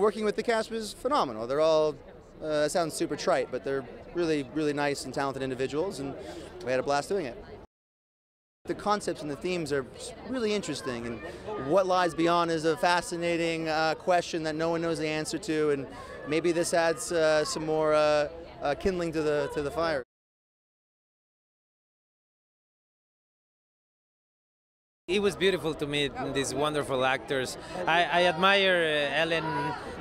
Working with the cast was phenomenal. They're all, it sounds super trite, but they're really, really nice and talented individuals, and we had a blast doing it. The concepts and the themes are really interesting, and what lies beyond is a fascinating question that no one knows the answer to, and maybe this adds some more kindling to the fire. It was beautiful to meet these wonderful actors. I admire Ellen.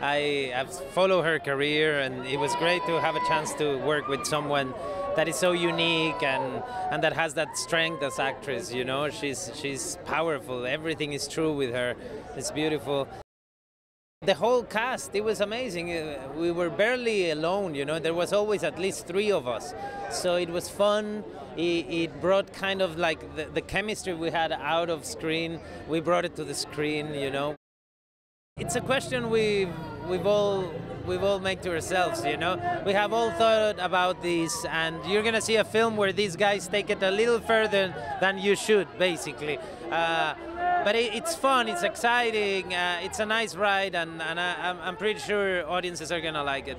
I follow her career, and it was great to have a chance to work with someone that is so unique and that has that strength as actress. You know, she's powerful. Everything is true with her. It's beautiful. The whole cast, it was amazing. We were barely alone, you know. There was always at least 3 of us. So it was fun. It brought kind of like the chemistry we had out of screen. We brought it to the screen, you know. It's a question we've all made to ourselves, you know. We have all thought about this, and you're gonna see a film where these guys take it a little further than you should, basically. But it's fun, it's exciting, it's a nice ride, and I'm pretty sure audiences are gonna like it.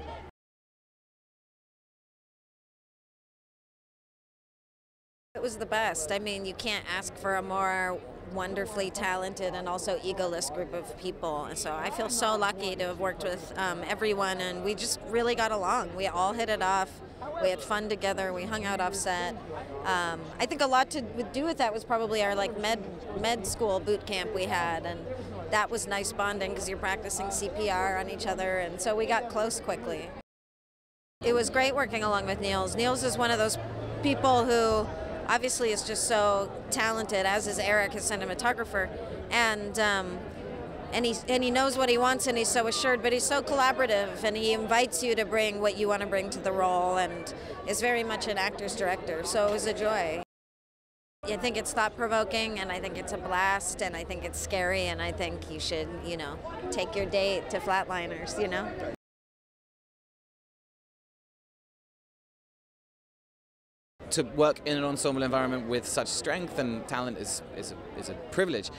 It was the best. I mean, you can't ask for a more wonderfully talented and also egoless group of people. And so I feel so lucky to have worked with everyone, and we just really got along. We all hit it off. We had fun together. We hung out off set. I think a lot to do with that was probably our like med school boot camp we had, and that was nice bonding because you're practicing CPR on each other, and so we got close quickly. It was great working along with Niels. Niels is one of those people who obviously is just so talented, as is Eric, his cinematographer, and he knows what he wants, and he's so assured, but he's so collaborative, and he invites you to bring what you want to bring to the role, and is very much an actor's director, so it was a joy. I think it's thought-provoking, and I think it's a blast, and I think it's scary, and I think you should, you know, take your date to Flatliners, you know? To work in an ensemble environment with such strength and talent is a privilege.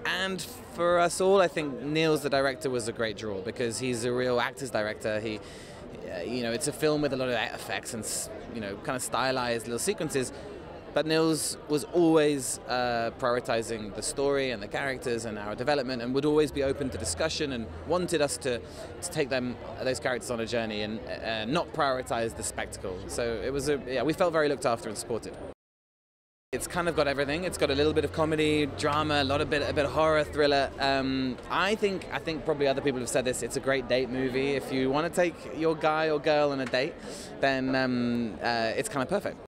And for us all, I think Niels, the director, was a great draw because he's a real actor's director. He, you know, it's a film with a lot of effects and, you know, kind of stylized little sequences. But Niels was always prioritizing the story and the characters and our development, and would always be open to discussion and wanted us to take those characters on a journey and not prioritize the spectacle. So it was we felt very looked after and supported. It's kind of got everything. It's got a little bit of comedy, drama, a bit of horror, thriller. I think probably other people have said this. It's a great date movie. If you want to take your guy or girl on a date, then it's kind of perfect.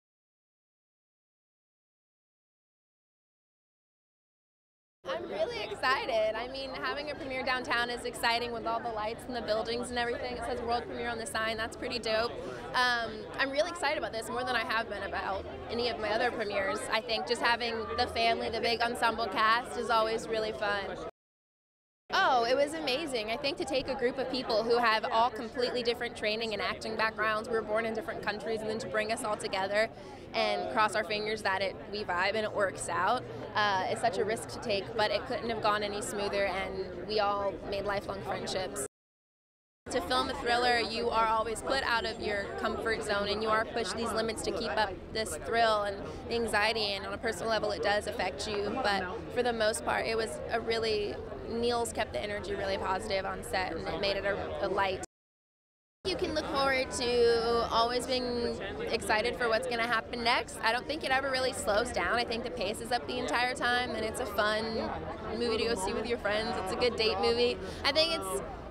I'm really excited. I mean, having a premiere downtown is exciting with all the lights and the buildings and everything. It says world premiere on the sign. That's pretty dope. I'm really excited about this, more than I have been about any of my other premieres. I think just having the family, the big ensemble cast is always really fun. Oh, it was amazing. I think to take a group of people who have all completely different training and acting backgrounds, we were born in different countries, and then to bring us all together and cross our fingers that we vibe and it works out. It's such a risk to take, but it couldn't have gone any smoother, and we all made lifelong friendships. To film a thriller, you are always put out of your comfort zone, and you are pushed these limits to keep up this thrill and the anxiety, and on a personal level it does affect you, but for the most part it was Niels kept the energy really positive on set, and it made it a light. You can look forward to always being excited for what's going to happen next. I don't think it ever really slows down. I think the pace is up the entire time, and it's a fun movie to go see with your friends. It's a good date movie. I think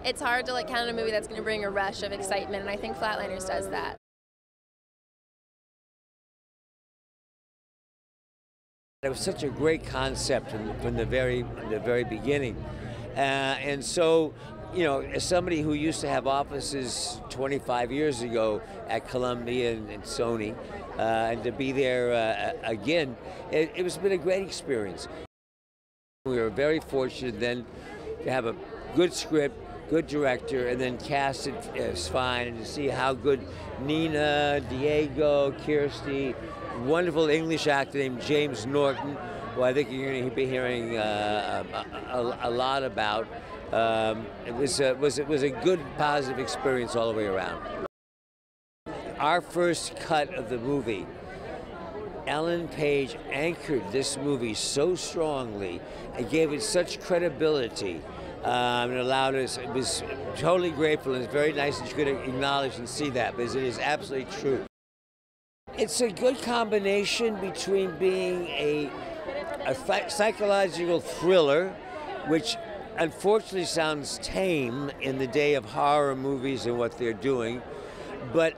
it's hard to count a movie that's going to bring a rush of excitement, and I think Flatliners does that. It was such a great concept from the very beginning, and so, you know, as somebody who used to have offices 25 years ago at Columbia and Sony, and to be there again, it's been a great experience. We were very fortunate then to have a good script, good director, and then cast it as fine, and to see how good Nina, Diego, Kiersey, wonderful English actor named James Norton, who I think you're going to be hearing a lot about. It was a good, positive experience all the way around. Our first cut of the movie, Ellen Page anchored this movie so strongly and gave it such credibility. And allowed us, it was totally grateful, and it's very nice that you could acknowledge and see that, because it is absolutely true. It's a good combination between being a psychological thriller, which unfortunately sounds tame in the day of horror movies and what they're doing, but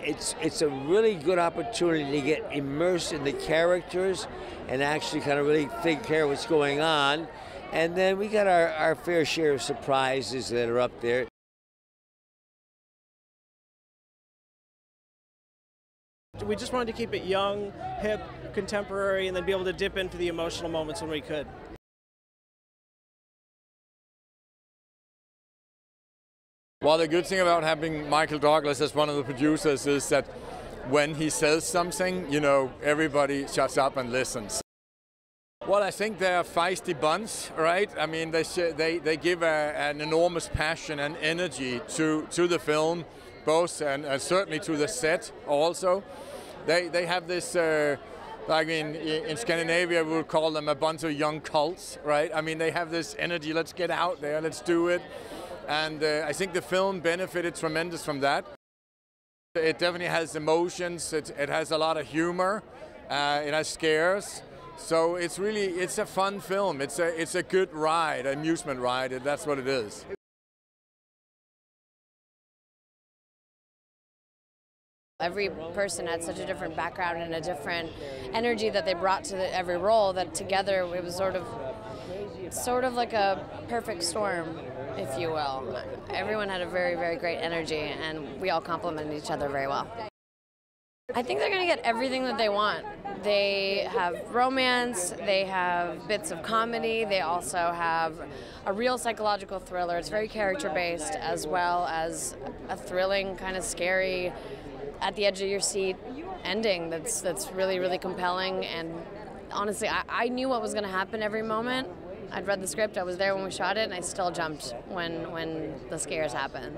it's a really good opportunity to get immersed in the characters and actually kind of really figure out what's going on. And then we got our fair share of surprises that are up there. We just wanted to keep it young, hip, contemporary, and then be able to dip into the emotional moments when we could. Well, the good thing about having Michael Douglas as one of the producers is that when he says something, you know, everybody shuts up and listens. Well, I think they're a feisty bunch, right? I mean, they give an enormous passion and energy to the film, both and certainly to the set also. They have this, I mean, in Scandinavia we would call them a bunch of young cults, right? I mean, they have this energy, let's get out there, let's do it. And I think the film benefited tremendous from that. It definitely has emotions, it has a lot of humor, it has scares. So it's a fun film. It's a good ride, amusement ride, and that's what it is. Every person had such a different background and a different energy that they brought to every role, that together it was sort of like a perfect storm, if you will. Everyone had a very, very great energy, and we all complemented each other very well. I think they're going to get everything that they want. They have romance, they have bits of comedy, they also have a real psychological thriller. It's very character-based, as well as a thrilling, kind of scary, at the edge of your seat ending that's really, really compelling. And honestly, I knew what was going to happen every moment. I'd read the script, I was there when we shot it, and I still jumped when the scares happened.